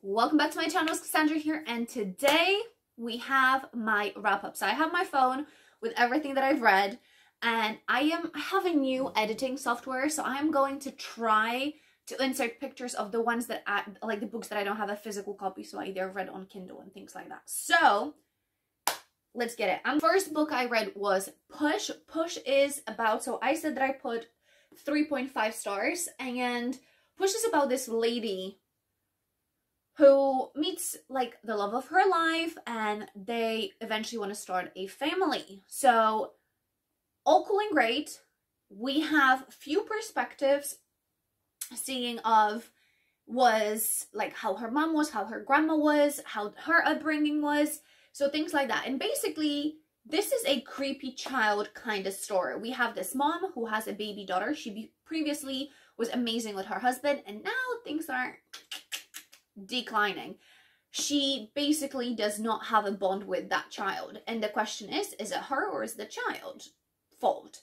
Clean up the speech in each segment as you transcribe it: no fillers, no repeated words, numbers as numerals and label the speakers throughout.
Speaker 1: Welcome back to my channel. It's Cassandra here, and today we have my wrap-up. So I have my phone with everything that I've read, and I have a new editing software, so I am going to try to insert pictures of the ones that like the books that I don't have a physical copy, so I either read on Kindle and things like that. So let's get it. First book I read was Push. Push is about, so I said that I put 3.5 stars, and Push is about this lady who meets like the love of her life, and they eventually want to start a family. So all cool and great. We have few perspectives seeing of was like how her mom was, how her grandma was, how her upbringing was, so things like that. And basically this is a creepy child kind of story. We have this mom who has a baby daughter. She previously was amazing with her husband, and now things are declining. She basically does not have a bond with that child, and the question is it her or is the child fault?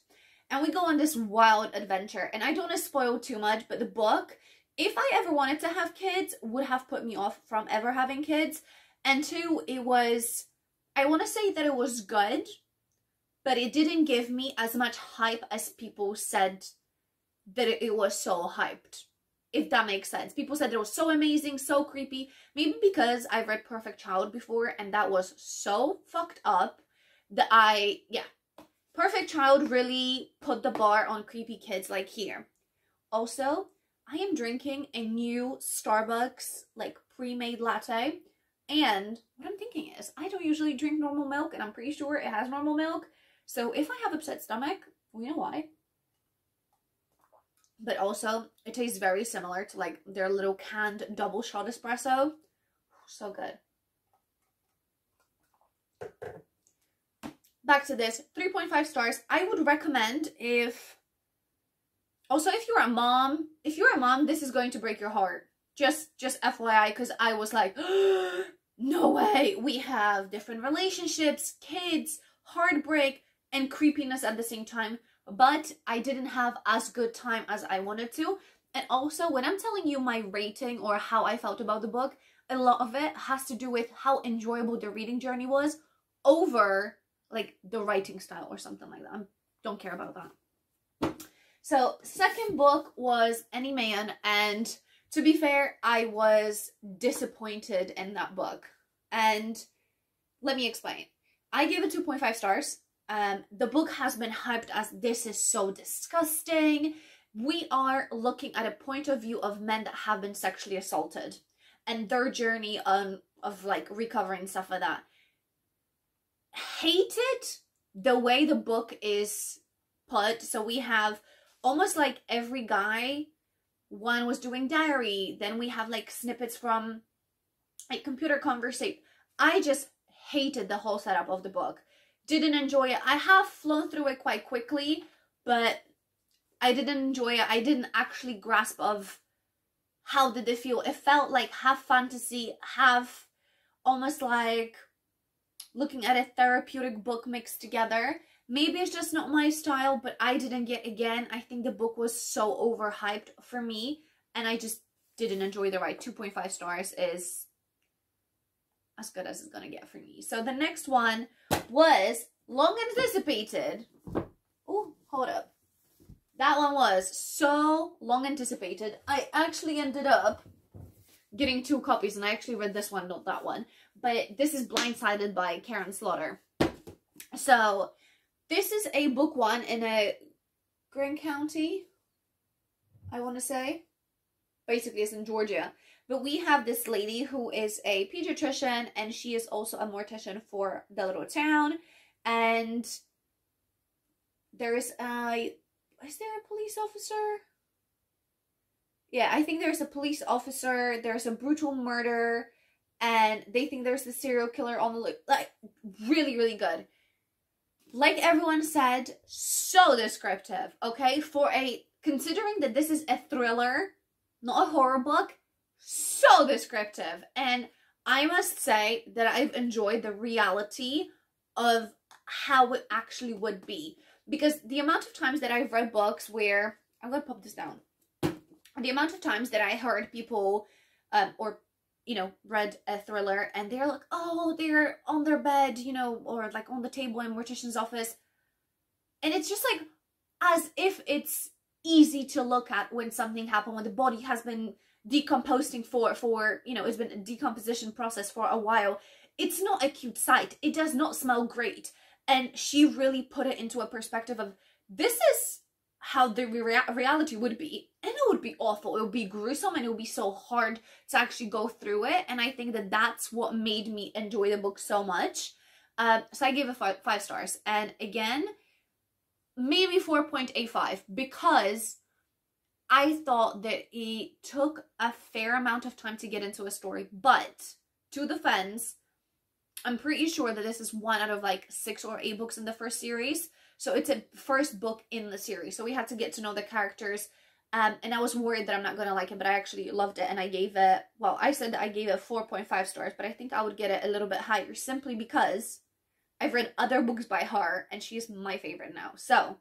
Speaker 1: And we go on this wild adventure, and I don't want to spoil too much, but the book, if I ever wanted to have kids, would have put me off from ever having kids. And two, it was, I want to say that it was good, but it didn't give me as much hype as people said that it was so hyped, if that makes sense. People said it was so amazing, so creepy. Maybe because I've read Perfect Child before, and that was so fucked up that Perfect Child really put the bar on creepy kids like here. Also, I am drinking a new Starbucks like pre-made latte, and what I'm thinking is I don't usually drink normal milk, and I'm pretty sure it has normal milk. So if I have upset stomach, we know why. But also, it tastes very similar to like their little canned double shot espresso. So good. Back to this, 3.5 stars. I would recommend if you're a mom, this is going to break your heart. Just FYI, because I was like, no way. We have different relationships, kids, heartbreak, and creepiness at the same time. But I didn't have as good time as I wanted to. And also, when I'm telling you my rating or how I felt about the book, a lot of it has to do with how enjoyable the reading journey was over like the writing style or something like that. I don't care about that. So second book was Any Man, and to be fair, I was disappointed in that book. And let me explain. I gave it 2.5 stars. The book has been hyped as this is so disgusting. We are looking at a point of view of men that have been sexually assaulted and their journey of like recovering, stuff like that. Hated the way the book is put. So we have almost like every guy, one was doing diary, then we have like snippets from like computer conversation. I just hated the whole setup of the book. Didn't enjoy it. I have flown through it quite quickly, but I didn't enjoy it. I didn't actually grasp of how did it feel. It felt like half fantasy, half almost like looking at a therapeutic book mixed together. Maybe it's just not my style, but I didn't get, again, I think the book was so overhyped for me, and I just didn't enjoy the ride. 2.5 stars is as good as it's gonna get for me. So the next one was long anticipated. Oh, hold up. That one was so long anticipated. I actually ended up getting 2 copies, and I actually read this one, not that one. But this is Blindsided by Karen Slaughter. So this is a book one in a Greene County, I want to say. Basically, it's in Georgia. But we have this lady who is a pediatrician, and she is also a mortician for the little town. And there is a police officer? Yeah, I think there's a police officer. There's a brutal murder, and they think there's the serial killer on the loose. Like, really, really good. Like everyone said, so descriptive, okay? Considering that this is a thriller, not a horror book, so descriptive. And I must say that I've enjoyed the reality of how it actually would be. Because the amount of times that I've read books where, I'm going to pop this down. The amount of times that I heard people, or you know, read a thriller and they're like, oh, they're on their bed, you know, or like on the table in Mortician's office. And it's just like, as if it's easy to look at when something happened, when the body has been decomposing for you know, it's been a decomposition process for a while. It's not a cute sight. It does not smell great. And she really put it into a perspective of, this is how the reality would be, and it would be awful. It would be gruesome, and it would be so hard to actually go through it. And I think that that's what made me enjoy the book so much. So I gave it 5 stars. And again, maybe 4.85, because I thought that it took a fair amount of time to get into a story. But to defense, I'm pretty sure that this is 1 out of like 6 or 8 books in the first series. So it's a first book in the series. So we had to get to know the characters. And I was worried that I'm not going to like it, but I actually loved it. And I gave it, well, I said I gave it 4.5 stars, but I think I would get it a little bit higher simply because I've read other books by her and she's my favorite now. So,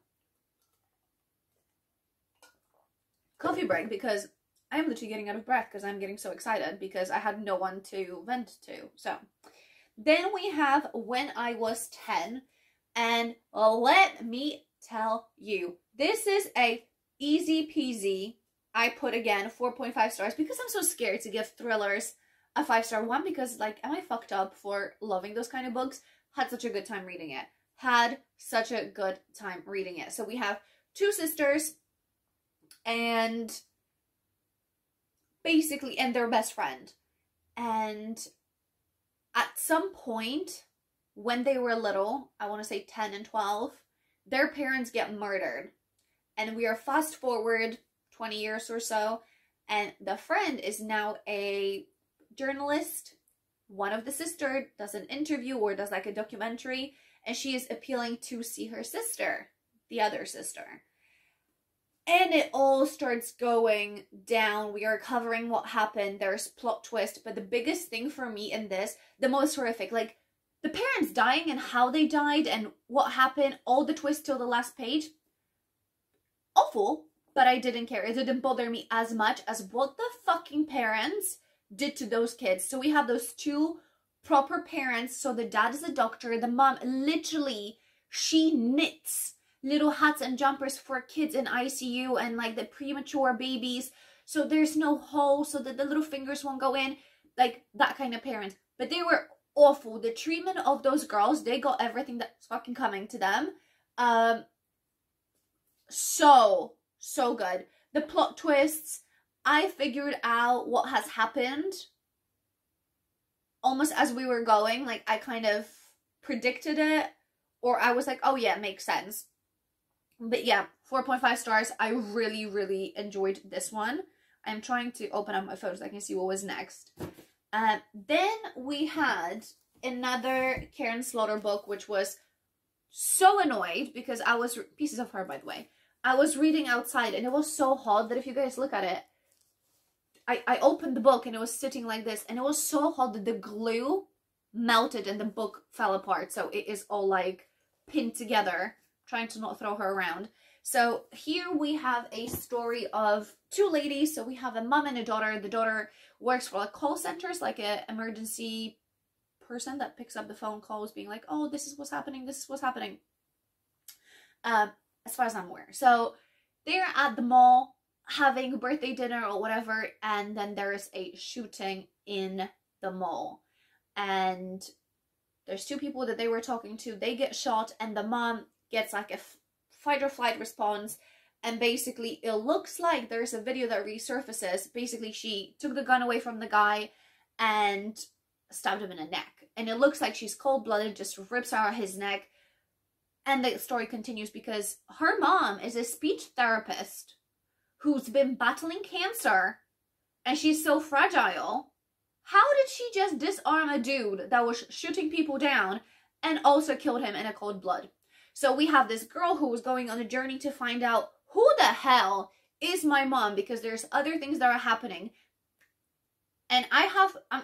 Speaker 1: coffee break, because I'm literally getting out of breath because I'm getting so excited because I had no one to vent to. So, then we have When I Was 10. And let me tell you, this is a easy peasy. I put, again, 4.5 stars because I'm so scared to give thrillers a 5-star. One, because, like, am I fucked up for loving those kind of books? Had such a good time reading it. Had such a good time reading it. So we have 2 sisters and basically, and their best friend. And at some point, when they were little, I want to say 10 and 12, their parents get murdered. And we are fast forward 20 years or so, and the friend is now a journalist. One of the sisters does an interview or does like a documentary, and she is appealing to see her sister, the other sister. And it all starts going down. We are covering what happened. There's plot twist, but the biggest thing for me in this, the most horrific, like, the parents dying and how they died and what happened, all the twists till the last page. Awful, but I didn't care. It didn't bother me as much as what the fucking parents did to those kids. So we have those 2 proper parents. So the dad is a doctor. The mom, literally, she knits little hats and jumpers for kids in ICU and like the premature babies. So there's no hole so that the little fingers won't go in. Like that kind of parents. But they were awful. The treatment of those girls, they got everything that's fucking coming to them. So good. The plot twists, I figured out what has happened almost as we were going. Like, I kind of predicted it, or I was like, oh yeah, it makes sense. But yeah, 4.5 stars. I really, really enjoyed this one. I'm trying to open up my photos so I can see what was next. Then we had another Karen Slaughter book, which was so annoyed because I was, pieces of her, by the way, I was reading outside and it was so hot that if you guys look at it, I opened the book and it was sitting like this, and it was so hot that the glue melted and the book fell apart. So it is all like pinned together, trying to not throw her around. So here we have a story of 2 ladies. So we have a mom and a daughter. The daughter works for like call centers, like an emergency person that picks up the phone calls being like, oh, this is what's happening, this is what's happening. As far as I'm aware. So they're at the mall having birthday dinner or whatever, and then there is a shooting in the mall. And there's 2 people that they were talking to. They get shot, and the mom gets like a fight or flight response. And basically, it looks like there's a video that resurfaces. Basically, she took the gun away from the guy and stabbed him in the neck. And it looks like she's cold-blooded, just rips out his neck. And the story continues because her mom is a speech therapist who's been battling cancer. And she's so fragile. How did she just disarm a dude that was shooting people down and also killed him in a cold blood? So we have this girl who was going on a journey to find out who the hell is my mom, because there's other things that are happening. And I'm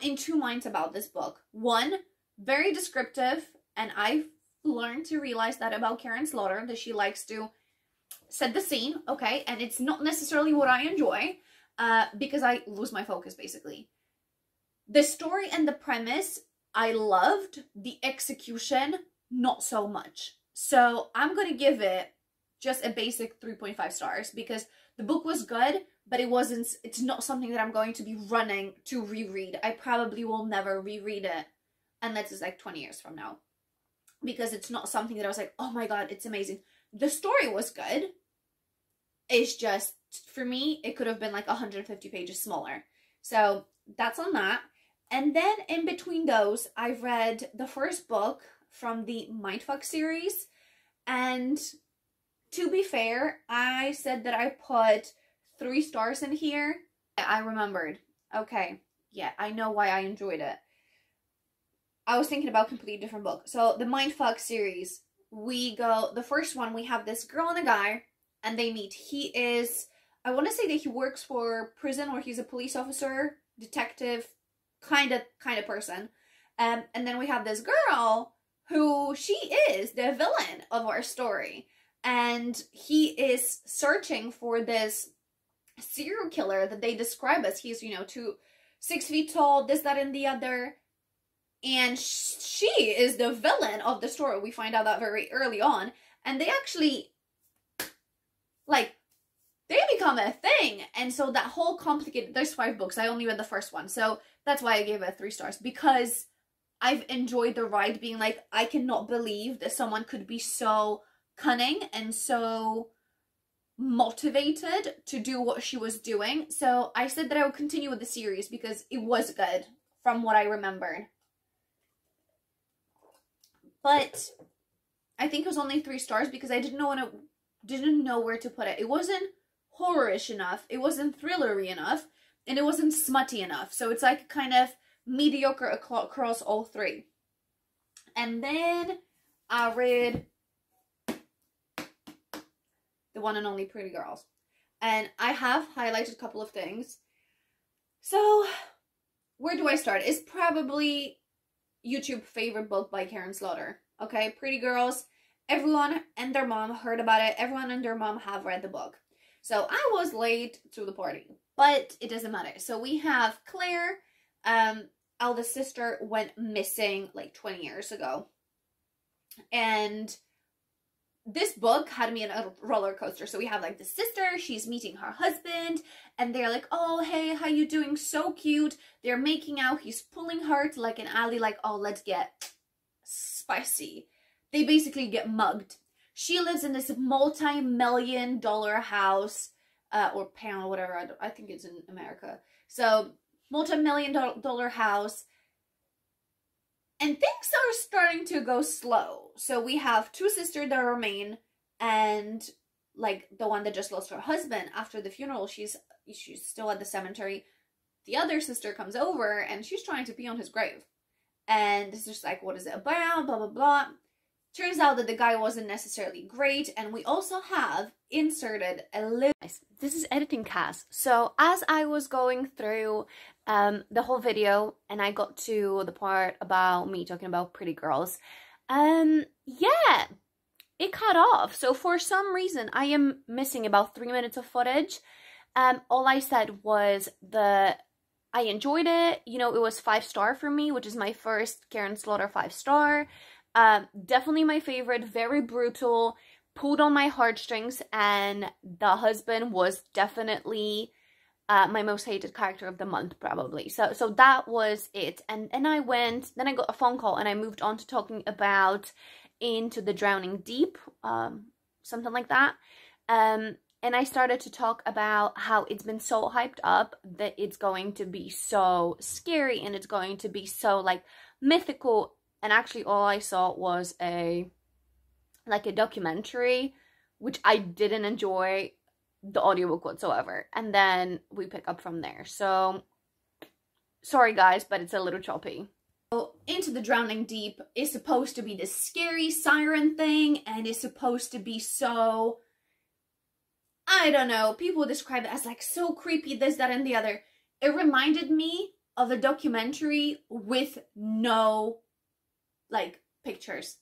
Speaker 1: in 2 minds about this book. One, very descriptive, and I've learned to realize that about Karen Slaughter, that she likes to set the scene, okay? And it's not necessarily what I enjoy, because I lose my focus, basically. The story and the premise I loved. The execution, not so much. So I'm going to give it just a basic 3.5 stars because the book was good, but it's not something that I'm going to be running to reread. I probably will never reread it unless it's like 20 years from now, because it's not something that I was like, oh my god, it's amazing. The story was good. It's just, for me, it could have been like 150 pages smaller. So that's on that. And then in between those, I've read the first book from the Mindfuck series. And to be fair, I said that I put 3 stars in here. I remembered. Okay, yeah, I know why I enjoyed it. I was thinking about a completely different book. So the Mindfuck series, the first one, we have this girl and a guy, and they meet. He is, I want to say that he works for prison, or he's a police officer, detective, kind of person. And then we have this girl who, she is the villain of our story. And he is searching for this serial killer that they describe as he's, 6 feet tall, this, that, and the other. And she is the villain of the story. We find out that very early on. And they actually, they become a thing. And so that whole complicated, there's 5 books. I only read the first one. So that's why I gave it 3 stars. Because I've enjoyed the ride, being like, I cannot believe that someone could be so cunning and so motivated to do what she was doing. So I said that I would continue with the series because it was good from what I remembered. But I think it was only 3 stars because I didn't know where to put it. It wasn't horror-ish enough, it wasn't thrillery enough, and it wasn't smutty enough. So it's like kind of mediocre across all 3. And then I read the one and only Pretty Girls. And I have highlighted a couple of things. So where do I start? It's probably YouTube favorite book by Karen Slaughter. Okay, Pretty Girls. Everyone and their mom heard about it. Everyone and their mom have read the book. So I was late to the party, but it doesn't matter. So we have Claire, eldest sister, went missing like 20 years ago. And this book had me in a roller coaster. So we have like the sister, she's meeting her husband, and they're like, oh, hey, how you doing? So cute. They're making out. He's pulling her to like an alley, like, oh, let's get spicy. They basically get mugged. She lives in this multi-million-dollar house, or pound, whatever. I think it's in America. So multi-million-dollar house. And things are starting to go slow. So we have 2 sisters that remain, and like the one that just lost her husband after the funeral, she's still at the cemetery. The other sister comes over and she's trying to pee on his grave. And it's just like, what is it about? Blah, blah, blah. Turns out that the guy wasn't necessarily great. And we also have inserted a little... This is editing cast. So as I was going through the whole video and I got to the part about me talking about Pretty Girls, yeah, it cut off. So for some reason, I am missing about 3 minutes of footage. All I said was I enjoyed it. You know, it was 5-star for me, which is my first Karen Slaughter 5-star. Definitely my favorite, very brutal, pulled on my heartstrings, and the husband was definitely my most hated character of the month, probably. So that was it. And then I got a phone call and I moved on to talking about Into the Drowning Deep, something like that. And I started to talk about how it's been so hyped up that it's going to be so scary and it's going to be so like mythical. And actually all I saw was a documentary, which I didn't enjoy the audiobook whatsoever. And then we pick up from there. So sorry guys, but it's a little choppy. So Into the Drowning Deep is supposed to be this scary siren thing, and is supposed to be so, I don't know, people describe it as like so creepy, this, that, and the other. It reminded me of a documentary with no like pictures.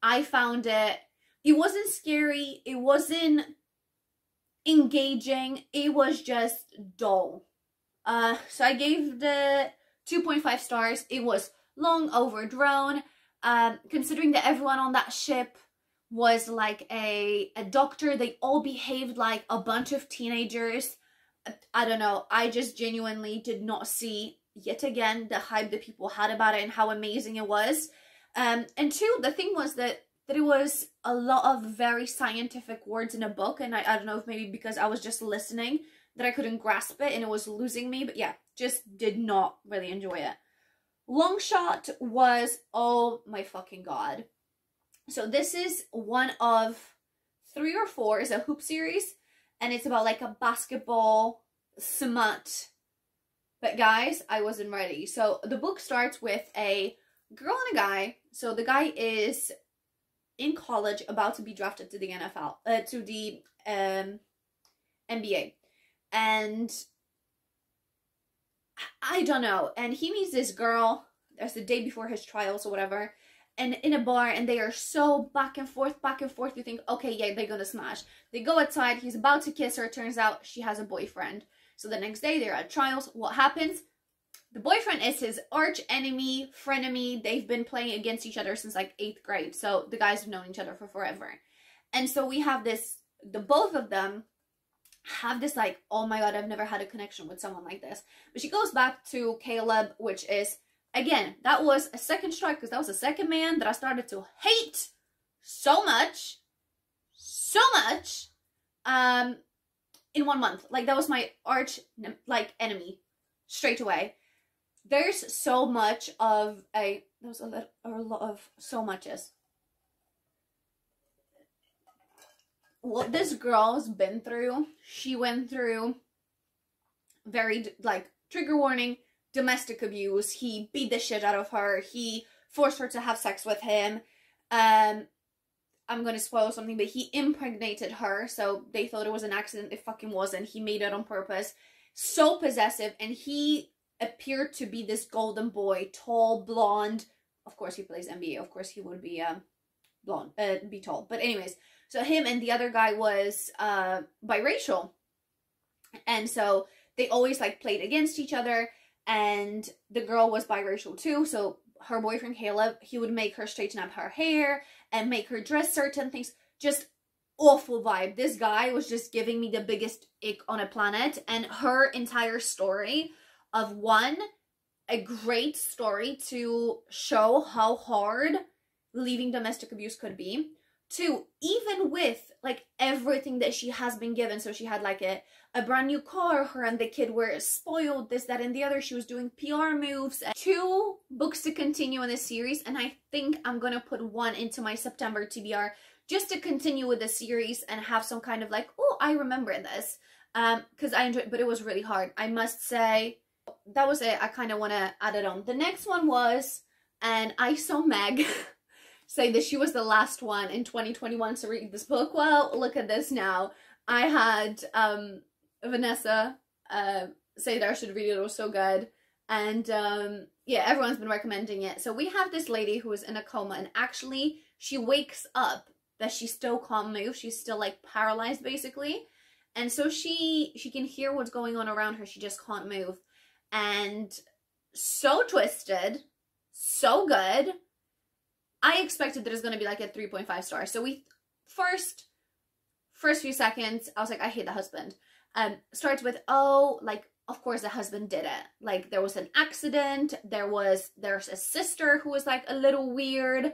Speaker 1: I found it wasn't scary, it wasn't engaging, it was just dull. So I gave the 2.5 stars. It was long, overdrawn. Considering that everyone on that ship was like a doctor, they all behaved like a bunch of teenagers. I don't know, I just genuinely did not see, yet again, the hype that people had about it and how amazing it was. And two, the thing was that it was a lot of very scientific words in a book, and I don't know if maybe because I was just listening that I couldn't grasp it and it was losing me, but yeah, just did not really enjoy it. Longshot was, oh my fucking god. So this is one of 3 or 4, is a hoop series, and it's about like a basketball smut. But guys, I wasn't ready. So the book starts with a girl and a guy. So the guy is in college, about to be drafted to the NFL, to the NBA. And I don't know. And he meets this girl, that's the day before his trials or whatever, and in a bar, and they are so back and forth. You think, okay, yeah, they're gonna smash. They go outside, he's about to kiss her, turns out she has a boyfriend. So the next day, they're at trials. What happens? The boyfriend is his arch enemy, frenemy. They've been playing against each other since like 8th grade. So the guys have known each other for forever. And so we have this, the both of them have this like, oh my god, I've never had a connection with someone like this. But she goes back to Caleb, which is, again, that was a second strike, because that was the second man that I started to hate so much, in 1 month. Like, that was my arch, like, enemy straight away. There's so much of a, there's a lot of so muches. What this girl's been through, she went through very, like, trigger warning, domestic abuse. He beat the shit out of her. He forced her to have sex with him. I'm gonna spoil something, but he impregnated her, so they thought it was an accident. It fucking wasn't. He made it on purpose. So possessive, and he appeared to be this golden boy, tall, blonde. Of course, he plays NBA. Of course, he would be blonde, be tall. But anyways, so him and the other guy was biracial, and so they always like played against each other. And the girl was biracial too, so her boyfriend Caleb, he would make her straighten up her hair and make her dress certain things. Just awful vibe. This guy was just giving me the biggest ick on a planet. And her entire story of, one, a great story to show how hard leaving domestic abuse could be. 2, even with like everything that she has been given, so she had like a brand new car, her and the kid were spoiled, this, that, and the other, she was doing PR moves. 2 books to continue in this series, and I think I'm gonna put 1 into my September TBR just to continue with the series and have some kind of like, oh, I remember this, because I enjoyed it, but it was really hard, I must say. That was it. I kind of want to add it on. The next one was, and I saw Meg say that she was the last one in 2021 to read this book. Well, look at this now. I had Vanessa say that I should read it. It was so good. And yeah, everyone's been recommending it. So we have this lady who is in a coma, and actually she wakes up that she still can't move. She's still like paralyzed basically. And so she can hear what's going on around her. She just can't move. And so twisted, so good. I expected that it was going to be like a 3.5 stars. So we first few seconds, I was like, I hate the husband. Starts with, oh, like, of course the husband did it. Like, there was an accident. There's a sister who was like a little weird.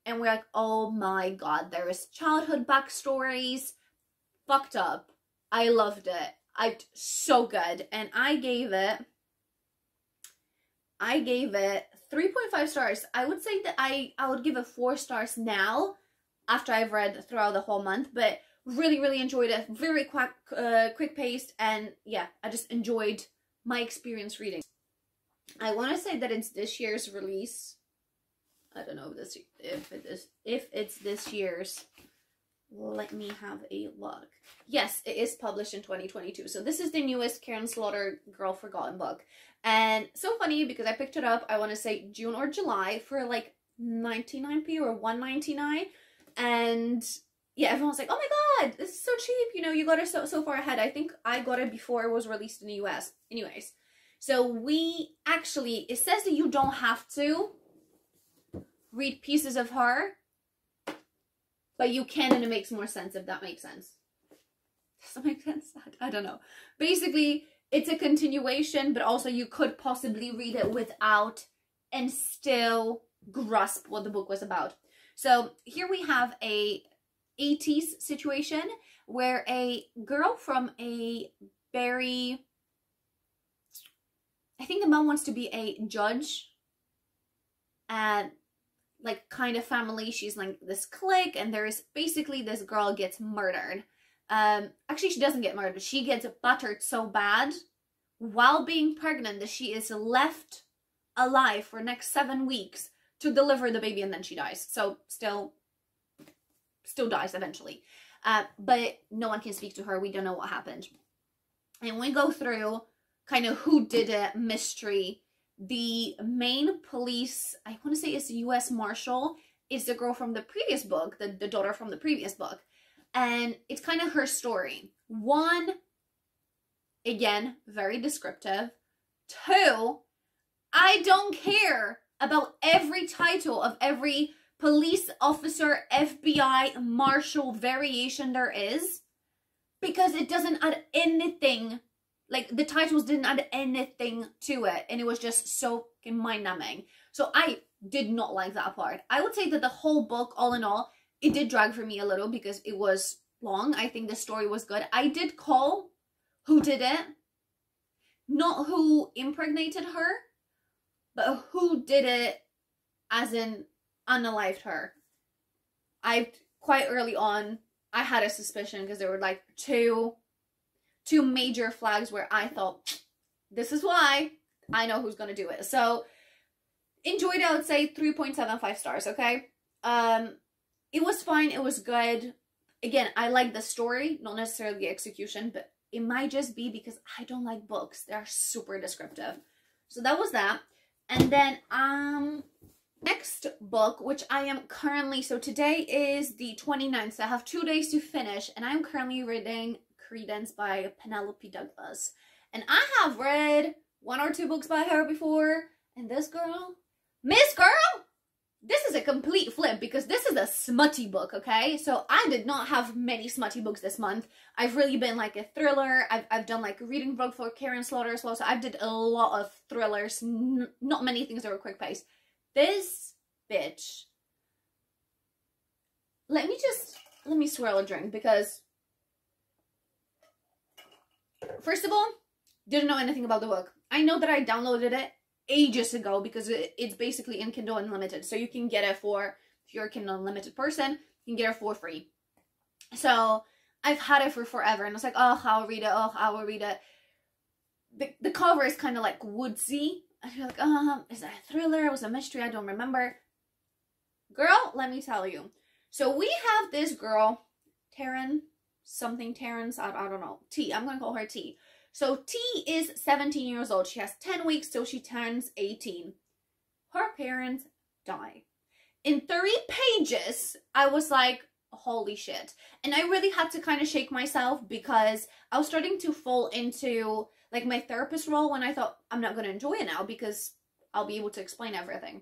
Speaker 1: And we're like, oh my god, there is childhood backstories. Fucked up. I loved it. So good. And I gave it 3.5 stars. I would say that I would give it 4 stars now after I've read throughout the whole month, but really, really enjoyed it. Very quick paced, and yeah, I just enjoyed my experience reading. I want to say that it's this year's release. I don't know if it's this year's. Let me have a look. Yes, it is published in 2022. So this is the newest Karen Slaughter Girl Forgotten book. And so funny because I picked it up, I want to say June or July, for like 99p or 1.99. And yeah, everyone's like, oh my god, this is so cheap. You know, you got it so far ahead. I think I got it before it was released in the US. Anyways, So it says that you don't have to read pieces of her, but you can, and it makes more sense if that makes sense. Does that make sense? I don't know. Basically, it's a continuation, but also you could possibly read it without and still grasp what the book was about. So here we have a 80s situation where a girl from a very, I think the mom wants to be a judge, and like kind of family. She's like this clique, and there is basically this girl gets murdered. Actually, she doesn't get murdered. She gets battered so bad while being pregnant that she is left alive for the next 7 weeks to deliver the baby, and then she dies. So still dies eventually. But no one can speak to her. We don't know what happened. And we go through kind of who did it mystery. The main police, I want to say it's the U.S. Marshal, is the girl from the previous book, the daughter from the previous book. And it's kind of her story. 1, again, very descriptive. 2, I don't care about every title of every police officer, FBI, marshal variation there is, because it doesn't add anything. Like, the titles didn't add anything to it, and it was just so mind-numbing. So I did not like that part. I would say that the whole book, all in all, it did drag for me a little because it was long. I think the story was good. I did call who did it, not who impregnated her, but who did it as in unalived her. Quite early on, I had a suspicion because there were like two major flags where I thought, this is why I know who's going to do it. So enjoyed it. I would say 3.75 stars. Okay. It was fine. It was good. Again, I like the story, not necessarily the execution, but it might just be because I don't like books. They're super descriptive. So that was that. And then, next book, which I am currently, so today is the 29th, so I have 2 days to finish, and I'm currently reading Credence by Penelope Douglas. And I have read 1 or 2 books by her before, and this girl, Miss Girl, this is a complete flip because this is a smutty book, okay? So I did not have many smutty books this month. I've really been like a thriller. I've done like a reading book for Karen Slaughter as well, so I did a lot of thrillers, not many things that were quick pace. This bitch, let me swirl a drink because, first of all, didn't know anything about the book. I know that I downloaded it ages ago because it's basically in Kindle Unlimited. So you can get it for, if you're a Kindle Unlimited person, you can get it for free. So I've had it for forever, and I was like, oh, I'll read it, oh, I will read it. The cover is kind of like woodsy. I feel like, is that a thriller? Was it a mystery? I don't remember. Girl, let me tell you. So we have this girl, Terrence, I don't know. T, I'm going to call her T. So T is 17 years old. She has 10 weeks till she turns 18. Her parents die. In 30 pages, I was like, holy shit. And I really had to kind of shake myself because I was starting to fall into like my therapist role when I thought I'm not going to enjoy it now because I'll be able to explain everything.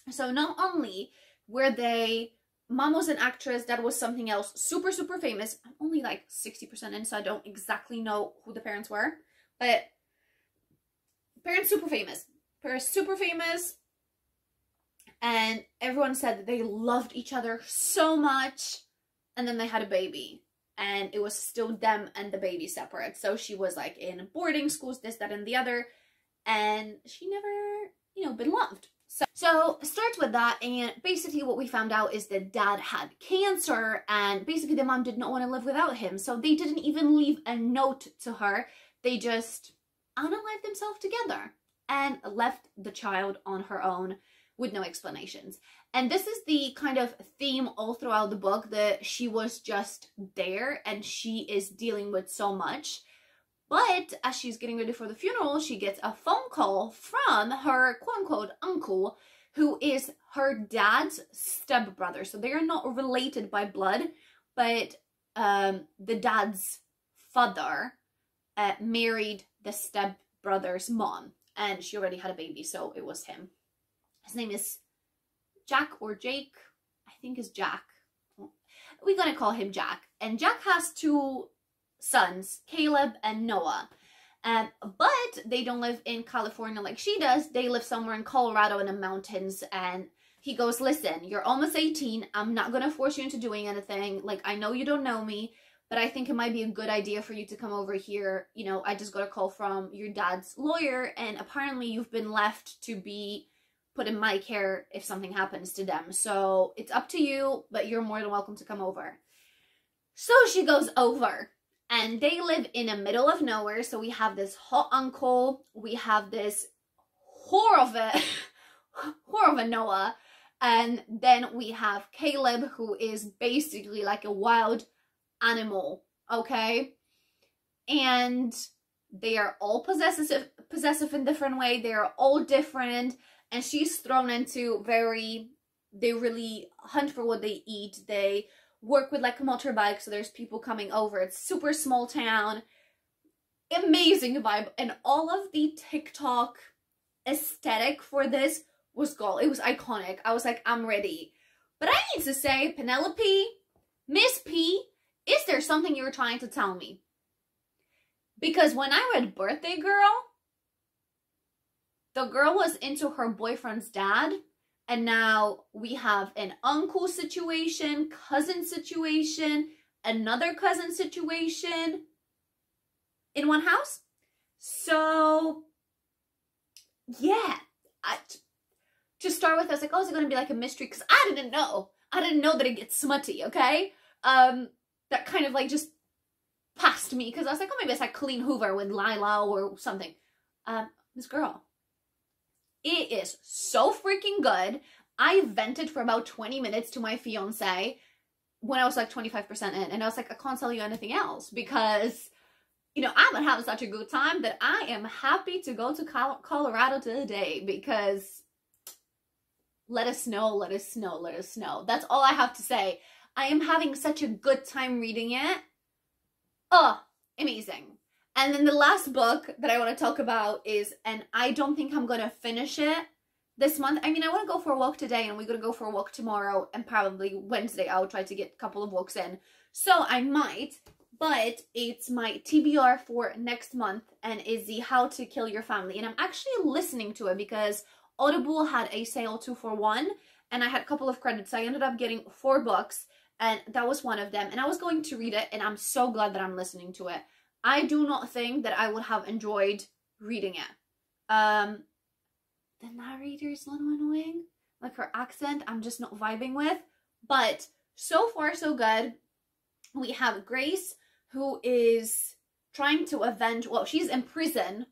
Speaker 1: So not only were they, mom was an actress, dad was something else, super, super famous. I'm only like 60% in, so I don't exactly know who the parents were. But parents super famous. Parents super famous. And everyone said that they loved each other so much. And then they had a baby. And it was still them and the baby separate. So she was like in boarding schools, this, that, and the other. And she never, been loved. So start with that, and basically what we found out is that dad had cancer, and basically the mom did not want to live without him. So they didn't even leave a note to her. They just unalived themselves together and left the child on her own with no explanations. And this is the kind of theme all throughout the book, that she was just there and she is dealing with so much. But as she's getting ready for the funeral, she gets a phone call from her quote-unquote uncle, who is her dad's stepbrother. So they are not related by blood, but the dad's father married the stepbrother brother's mom, and she already had a baby, so it was him. His name is Jack or Jake. I think it's Jack. We're gonna call him Jack. And Jack has 2 sons, Caleb and Noah. But they don't live in California like she does. They live somewhere in Colorado in the mountains. And he goes, listen, you're almost 18. I'm not gonna force you into doing anything. Like, I know you don't know me, but I think it might be a good idea for you to come over here. You know, I just got a call from your dad's lawyer, and apparently you've been left to be put in my care if something happens to them. So it's up to you, but you're more than welcome to come over. So she goes over, and they live in the middle of nowhere. So we have this hot uncle, we have this whore of a Noah, and then we have Caleb, who is basically like a wild animal, okay? And they are all possessive in different way. They are all different, and she's thrown into they really hunt for what they eat. They work with like a motorbike, so there's people coming over. It's super small town, amazing vibe, and all of the TikTok aesthetic for this was gold. It was iconic. I was like, I'm ready. But I need to say, Penelope, Miss P, is there something you were trying to tell me? Because when I read Birthday Girl, the girl was into her boyfriend's dad, and now we have an uncle situation, cousin situation, another cousin situation in one house. So, yeah. To start with, I was like, oh, is it going to be like a mystery? Because I didn't know. I didn't know that it gets smutty, okay? That kind of like just passed me, because I was like, oh, maybe it's like Colleen Hoover with Lila or something. This girl. It is so freaking good. I vented for about 20 minutes to my fiance when I was like 25% in, and I was like, I can't tell you anything else, because, you know, I'm having such a good time that I am happy to go to Colorado today, because let us know, let us know, let us know. That's all I have to say. I am having such a good time reading it. Oh, amazing. And then the last book that I want to talk about is, and I don't think I'm going to finish it this month. I mean, I want to go for a walk today, and we're going to go for a walk tomorrow, and probably Wednesday I'll try to get a couple of walks in. So I might, but it's my TBR for next month, and is the How to Kill Your Family. And I'm actually listening to it because Audible had a sale 2 for 1, and I had a couple of credits. So I ended up getting 4 books, and that was one of them. And I was going to read it, and I'm so glad that I'm listening to it. I do not think that I would have enjoyed reading it. The narrator is a little annoying. Like, her accent, I'm just not vibing with. But so far, so good. We have Grace, who is trying to avenge, well, she's in prison.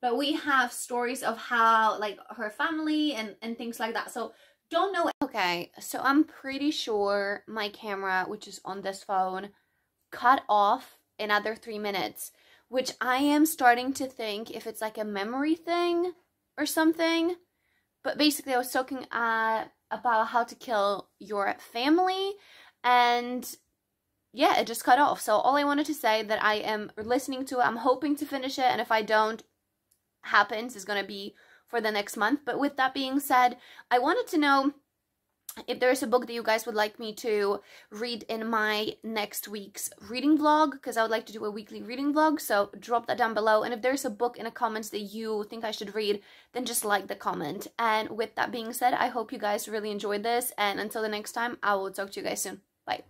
Speaker 1: But we have stories of how, like, her family and things like that. So, don't know. Okay, so I'm pretty sure my camera, which is on this phone, cut off another 3 minutes, which I am starting to think if it's like a memory thing or something. But basically, I was talking about how to kill your family, and yeah, it just cut off. So all I wanted to say that I am listening to it. I'm hoping to finish it, and if I don't, happens is gonna be for the next month. But with that being said, I wanted to know if there's a book that you guys would like me to read in my next week's reading vlog, because I would like to do a weekly reading vlog, so drop that down below. And if there's a book in the comments that you think I should read, then just like the comment. And with that being said, I hope you guys really enjoyed this, and until the next time, I will talk to you guys soon. Bye.